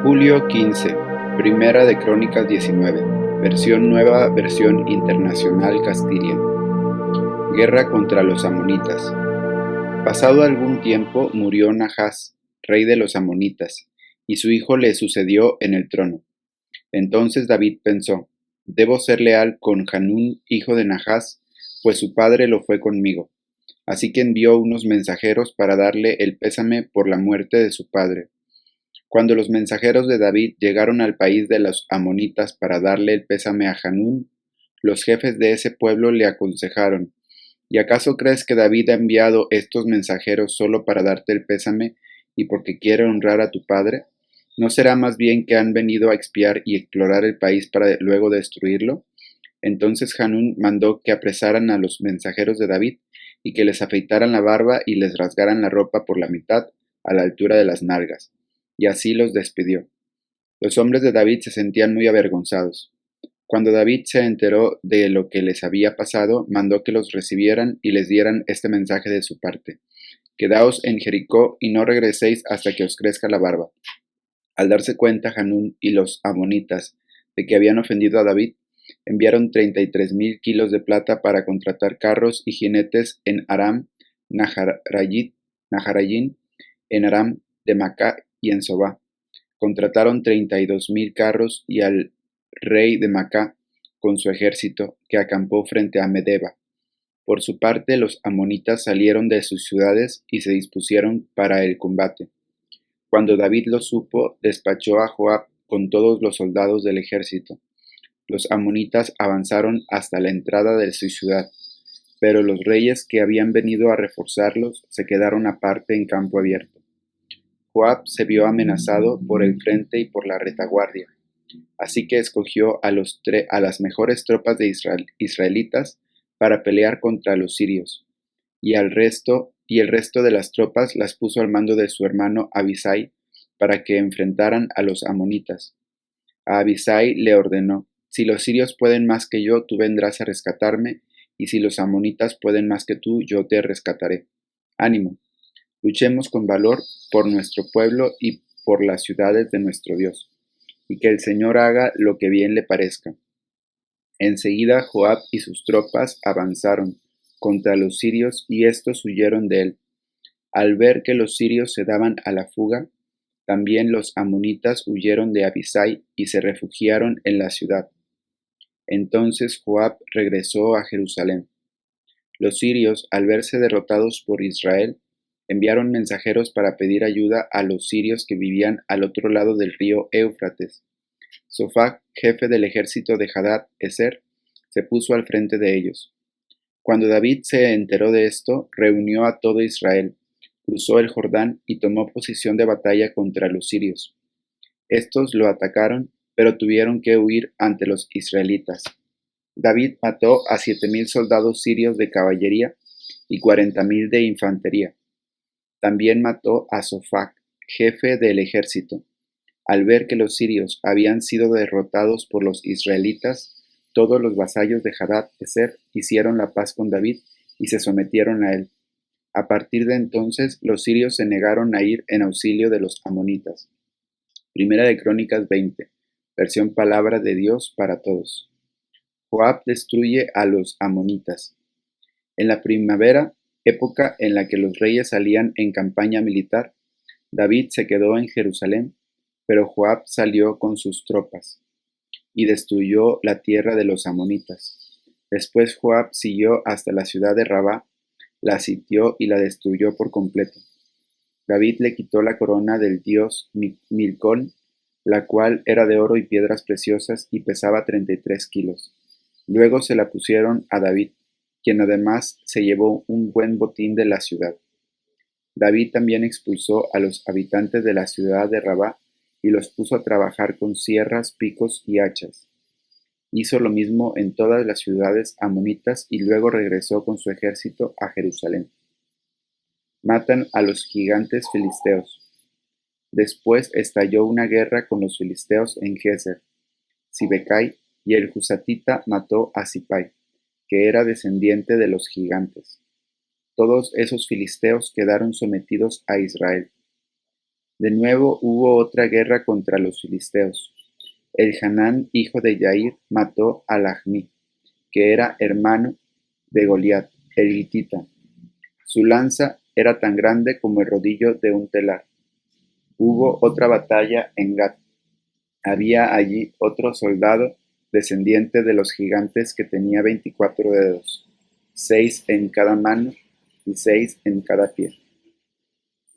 Julio 15, Primera de Crónicas 19, versión nueva, versión internacional Castilian. Guerra contra los amonitas. Pasado algún tiempo murió Nahás, rey de los amonitas, y su hijo le sucedió en el trono. Entonces David pensó: debo ser leal con Hanún, hijo de Nahás, pues su padre lo fue conmigo. Así que envió unos mensajeros para darle el pésame por la muerte de su padre. Cuando los mensajeros de David llegaron al país de los amonitas para darle el pésame a Hanún, los jefes de ese pueblo le aconsejaron: ¿y acaso crees que David ha enviado estos mensajeros solo para darte el pésame y porque quiere honrar a tu padre? ¿No será más bien que han venido a expiar y explorar el país para luego destruirlo? Entonces Hanún mandó que apresaran a los mensajeros de David y que les afeitaran la barba y les rasgaran la ropa por la mitad, a la altura de las nalgas, y así los despidió. Los hombres de David se sentían muy avergonzados. Cuando David se enteró de lo que les había pasado, mandó que los recibieran y les dieran este mensaje de su parte: Quedaos en Jericó y no regreséis hasta que os crezca la barba. Al darse cuenta Hanún y los amonitas de que habían ofendido a David, enviaron 33,000 kilos de plata para contratar carros y jinetes en Aram Naharayín, en Aram de Macá y en Sobá. Contrataron 32,000 carros y al rey de Macá con su ejército, que acampó frente a Medeba. Por su parte, los amonitas salieron de sus ciudades y se dispusieron para el combate. Cuando David lo supo, despachó a Joab con todos los soldados del ejército. Los amonitas avanzaron hasta la entrada de su ciudad, pero los reyes que habían venido a reforzarlos se quedaron aparte en campo abierto. Joab se vio amenazado por el frente y por la retaguardia, así que escogió a las mejores tropas de israelitas para pelear contra los sirios, y el resto de las tropas las puso al mando de su hermano Abisai para que enfrentaran a los amonitas. A Abisai le ordenó: si los sirios pueden más que yo, tú vendrás a rescatarme, y si los amonitas pueden más que tú, yo te rescataré. Ánimo, luchemos con valor por nuestro pueblo y por las ciudades de nuestro Dios, y que el Señor haga lo que bien le parezca. Enseguida Joab y sus tropas avanzaron contra los sirios y éstos huyeron de él. Al ver que los sirios se daban a la fuga, también los amonitas huyeron de Abisai y se refugiaron en la ciudad. Entonces Joab regresó a Jerusalén. Los sirios, al verse derrotados por Israel, enviaron mensajeros para pedir ayuda a los sirios que vivían al otro lado del río Éufrates. Sofac, jefe del ejército de Hadad Ezer, se puso al frente de ellos. Cuando David se enteró de esto, reunió a todo Israel, cruzó el Jordán y tomó posición de batalla contra los sirios. Estos lo atacaron, pero tuvieron que huir ante los israelitas. David mató a 7,000 soldados sirios de caballería y 40,000 de infantería. También mató a Sofac, jefe del ejército. Al ver que los sirios habían sido derrotados por los israelitas, todos los vasallos de Hadad Ezer hicieron la paz con David y se sometieron a él. A partir de entonces, los sirios se negaron a ir en auxilio de los amonitas. Primera de Crónicas 20, versión Palabra de Dios para todos. Joab destruye a los amonitas. En la primavera, época en la que los reyes salían en campaña militar, David se quedó en Jerusalén, pero Joab salió con sus tropas y destruyó la tierra de los amonitas. Después Joab siguió hasta la ciudad de Rabá, la sitió y la destruyó por completo. David le quitó la corona del dios Milcón, la cual era de oro y piedras preciosas y pesaba 33 kilos. Luego se la pusieron a David, quien además se llevó un buen botín de la ciudad. David también expulsó a los habitantes de la ciudad de Rabá y los puso a trabajar con sierras, picos y hachas. Hizo lo mismo en todas las ciudades amonitas y luego regresó con su ejército a Jerusalén. Matan a los gigantes filisteos. Después estalló una guerra con los filisteos en Gezer. Sibecai y el Husatita mató a Sipai, que era descendiente de los gigantes. Todos esos filisteos quedaron sometidos a Israel. De nuevo hubo otra guerra contra los filisteos. Elhanán, hijo de Yair, mató a Lahmi, que era hermano de Goliat, el gitita. Su lanza era tan grande como el rodillo de un telar. Hubo otra batalla en Gat. Había allí otro soldado descendiente de los gigantes que tenía 24 dedos, 6 en cada mano y 6 en cada pie.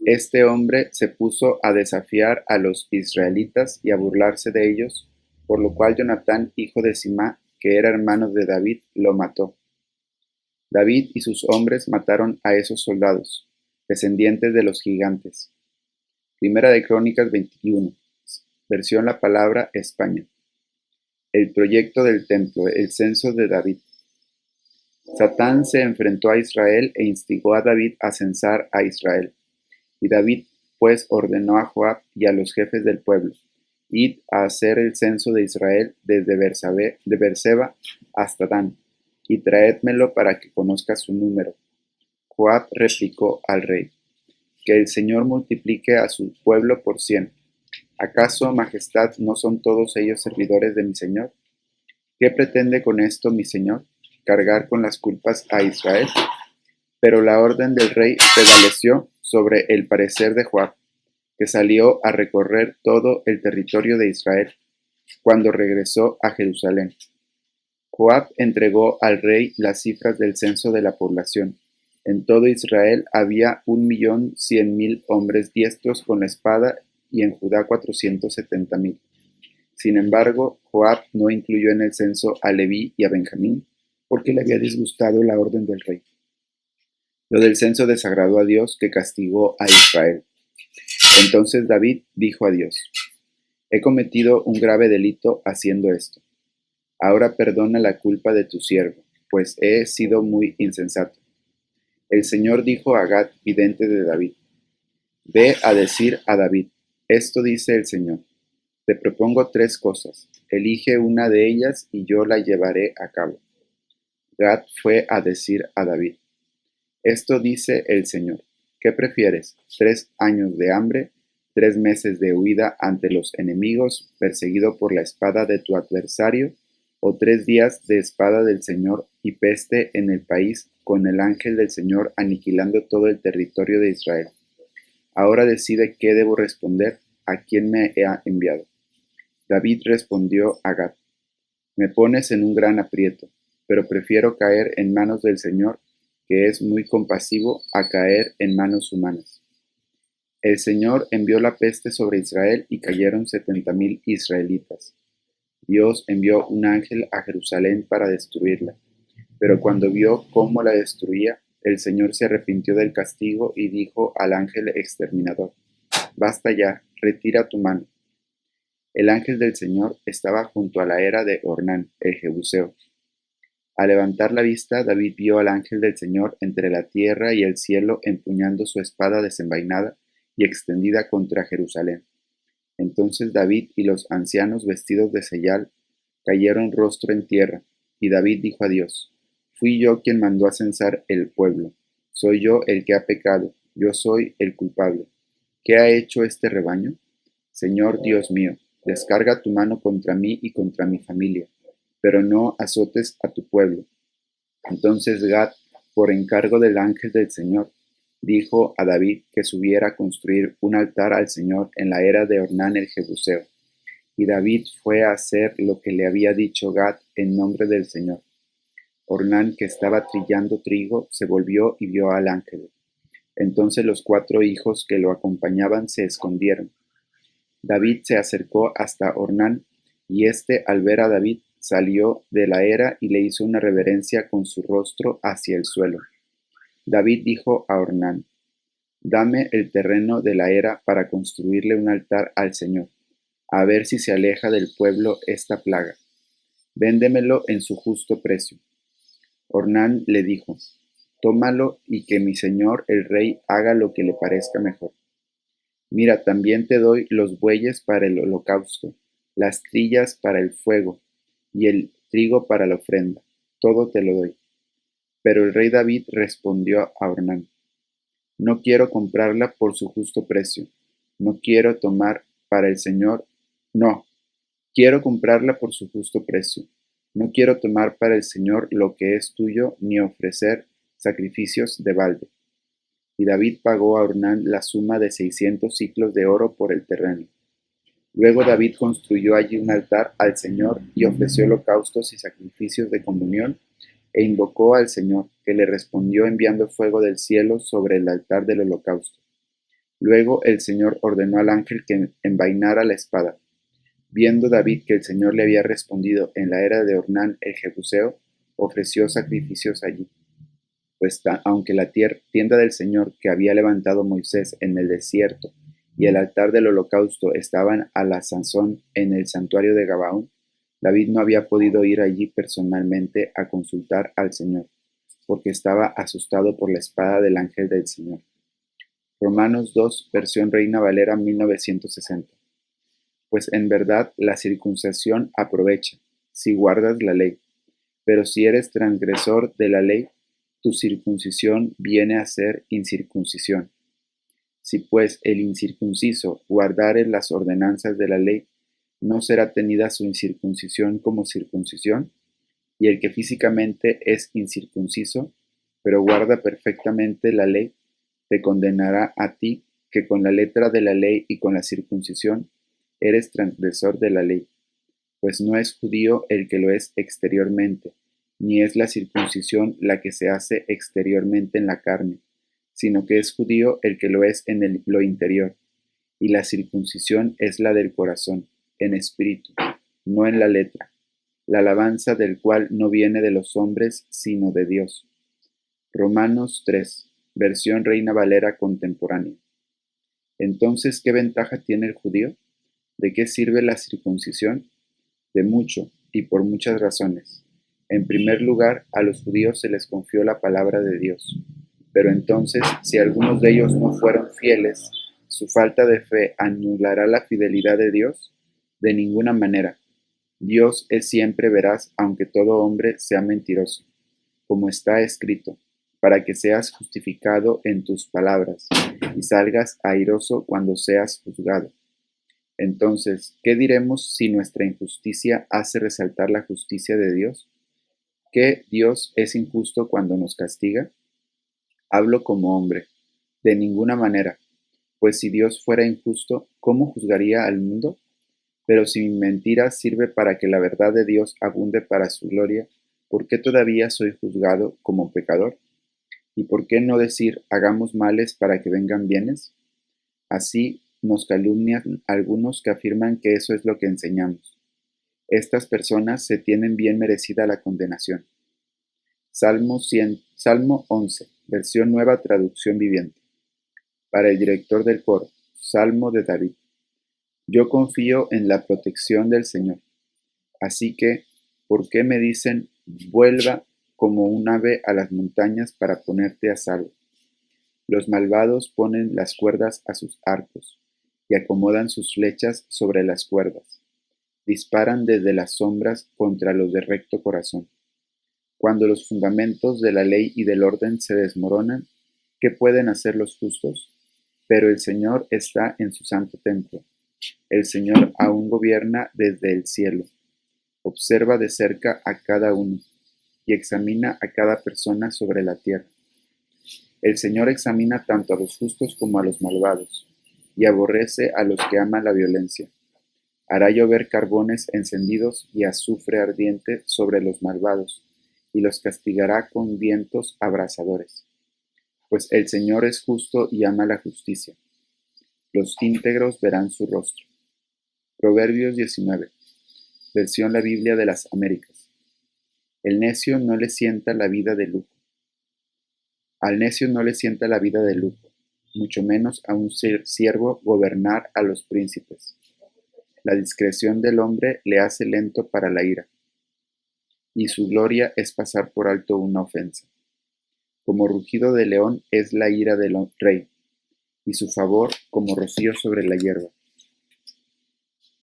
Este hombre se puso a desafiar a los israelitas y a burlarse de ellos, por lo cual Jonatán, hijo de Simá, que era hermano de David, lo mató. David y sus hombres mataron a esos soldados, descendientes de los gigantes. Primera de Crónicas 21, versión La Palabra, España. El proyecto del templo, el censo de David. Satán se enfrentó a Israel e instigó a David a censar a Israel. Y David pues ordenó a Joab y a los jefes del pueblo: id a hacer el censo de Israel desde Beerseba hasta Dan, y traédmelo para que conozca su número. Joab replicó al rey: que el Señor multiplique a su pueblo por 100. ¿Acaso, majestad, no son todos ellos servidores de mi señor? ¿Qué pretende con esto mi señor? ¿Cargar con las culpas a Israel? Pero la orden del rey prevaleció sobre el parecer de Joab, que salió a recorrer todo el territorio de Israel cuando regresó a Jerusalén. Joab entregó al rey las cifras del censo de la población. En todo Israel había 1.100.000 hombres diestros con la espada, y en Judá 470.000. Sin embargo, Joab no incluyó en el censo a Leví y a Benjamín, porque le había disgustado la orden del rey. Lo del censo desagradó a Dios, que castigó a Israel. Entonces David dijo a Dios: he cometido un grave delito haciendo esto. Ahora perdona la culpa de tu siervo, pues he sido muy insensato. El Señor dijo a Gad, vidente de David: ve a decir a David: esto dice el Señor, te propongo 3 cosas, elige una de ellas y yo la llevaré a cabo. Gad fue a decir a David: esto dice el Señor, ¿qué prefieres? 3 años de hambre, 3 meses de huida ante los enemigos, perseguido por la espada de tu adversario, o 3 días de espada del Señor y peste en el país, con el ángel del Señor aniquilando todo el territorio de Israel. Ahora decide qué debo responder, a quién me ha enviado. David respondió a Gad: me pones en un gran aprieto, pero prefiero caer en manos del Señor, que es muy compasivo, a caer en manos humanas. El Señor envió la peste sobre Israel y cayeron 70.000 israelitas. Dios envió un ángel a Jerusalén para destruirla, pero cuando vio cómo la destruía, el Señor se arrepintió del castigo y dijo al ángel exterminador: basta ya, retira tu mano. El ángel del Señor estaba junto a la era de Ornán, el Jebuseo. Al levantar la vista, David vio al ángel del Señor entre la tierra y el cielo, empuñando su espada desenvainada y extendida contra Jerusalén. Entonces David y los ancianos vestidos de sayal cayeron rostro en tierra, y David dijo a Dios: fui yo quien mandó a censar el pueblo, soy yo el que ha pecado, yo soy el culpable. ¿Qué ha hecho este rebaño? Señor Dios mío, descarga tu mano contra mí y contra mi familia, pero no azotes a tu pueblo. Entonces Gad, por encargo del ángel del Señor, dijo a David que subiera a construir un altar al Señor en la era de Ornán el Jebuseo. Y David fue a hacer lo que le había dicho Gad en nombre del Señor. Ornán, que estaba trillando trigo, se volvió y vio al ángel. Entonces los 4 hijos que lo acompañaban se escondieron. David se acercó hasta Ornán, y éste, al ver a David, salió de la era y le hizo una reverencia con su rostro hacia el suelo. David dijo a Ornán: dame el terreno de la era para construirle un altar al Señor, a ver si se aleja del pueblo esta plaga. Véndemelo en su justo precio. Ornán le dijo: tómalo y que mi señor el rey haga lo que le parezca mejor. Mira, también te doy los bueyes para el holocausto, las trillas para el fuego, y el trigo para la ofrenda. Todo te lo doy. Pero el rey David respondió a Ornán: no quiero comprarla por su justo precio. No quiero tomar para el Señor, no, quiero comprarla por su justo precio. No quiero tomar para el Señor lo que es tuyo, ni ofrecer sacrificios de balde. Y David pagó a Ornán la suma de 600 siclos de oro por el terreno. Luego David construyó allí un altar al Señor y ofreció holocaustos y sacrificios de comunión, e invocó al Señor, que le respondió enviando fuego del cielo sobre el altar del holocausto. Luego el Señor ordenó al ángel que envainara la espada. Viendo David que el Señor le había respondido en la era de Ornán el Jebuseo, ofreció sacrificios allí. Pues aunque la tienda del Señor que había levantado Moisés en el desierto y el altar del holocausto estaban a la sazón en el santuario de Gabaón, David no había podido ir allí personalmente a consultar al Señor, porque estaba asustado por la espada del ángel del Señor. Romanos 2, versión Reina Valera 1960. Pues en verdad la circuncisión aprovecha, si guardas la ley, pero si eres transgresor de la ley, tu circuncisión viene a ser incircuncisión. Si pues el incircunciso guardare las ordenanzas de la ley, ¿no será tenida su incircuncisión como circuncisión? Y el que físicamente es incircunciso, pero guarda perfectamente la ley, te condenará a ti, que con la letra de la ley y con la circuncisión eres transgresor de la ley. Pues no es judío el que lo es exteriormente, ni es la circuncisión la que se hace exteriormente en la carne, sino que es judío el que lo es en lo interior, y la circuncisión es la del corazón, en espíritu, no en la letra, la alabanza del cual no viene de los hombres, sino de Dios. Romanos 3, versión Reina Valera contemporánea. Entonces, ¿qué ventaja tiene el judío? ¿De qué sirve la circuncisión? De mucho, y por muchas razones. En primer lugar, a los judíos se les confió la palabra de Dios. Pero entonces, si algunos de ellos no fueron fieles, ¿su falta de fe anulará la fidelidad de Dios? De ninguna manera. Dios es siempre veraz, aunque todo hombre sea mentiroso, como está escrito, para que seas justificado en tus palabras, y salgas airoso cuando seas juzgado. Entonces, ¿qué diremos si nuestra injusticia hace resaltar la justicia de Dios? ¿Que Dios es injusto cuando nos castiga? Hablo como hombre. De ninguna manera, pues si Dios fuera injusto, ¿cómo juzgaría al mundo? Pero si mi mentira sirve para que la verdad de Dios abunde para su gloria, ¿por qué todavía soy juzgado como pecador? ¿Y por qué no decir, hagamos males para que vengan bienes? Así nos calumnian algunos que afirman que eso es lo que enseñamos. Estas personas se tienen bien merecida la condenación. Salmo 11, versión Nueva Traducción Viviente. Para el director del coro, Salmo de David. Yo confío en la protección del Señor. Así que, ¿por qué me dicen, vuelva como un ave a las montañas para ponerte a salvo? Los malvados ponen las cuerdas a sus arcos y acomodan sus flechas sobre las cuerdas. Disparan desde las sombras contra los de recto corazón. Cuando los fundamentos de la ley y del orden se desmoronan, ¿qué pueden hacer los justos? Pero el Señor está en su santo templo. El Señor aún gobierna desde el cielo. Observa de cerca a cada uno y examina a cada persona sobre la tierra. El Señor examina tanto a los justos como a los malvados, y aborrece a los que aman la violencia. Hará llover carbones encendidos y azufre ardiente sobre los malvados, y los castigará con vientos abrasadores. Pues el Señor es justo y ama la justicia. Los íntegros verán su rostro. Proverbios 19, versión La Biblia de las Américas. El necio no le sienta la vida de lujo. Al necio no le sienta la vida de lujo, mucho menos a un siervo gobernar a los príncipes. La discreción del hombre le hace lento para la ira, y su gloria es pasar por alto una ofensa. Como rugido de león es la ira del rey, y su favor como rocío sobre la hierba.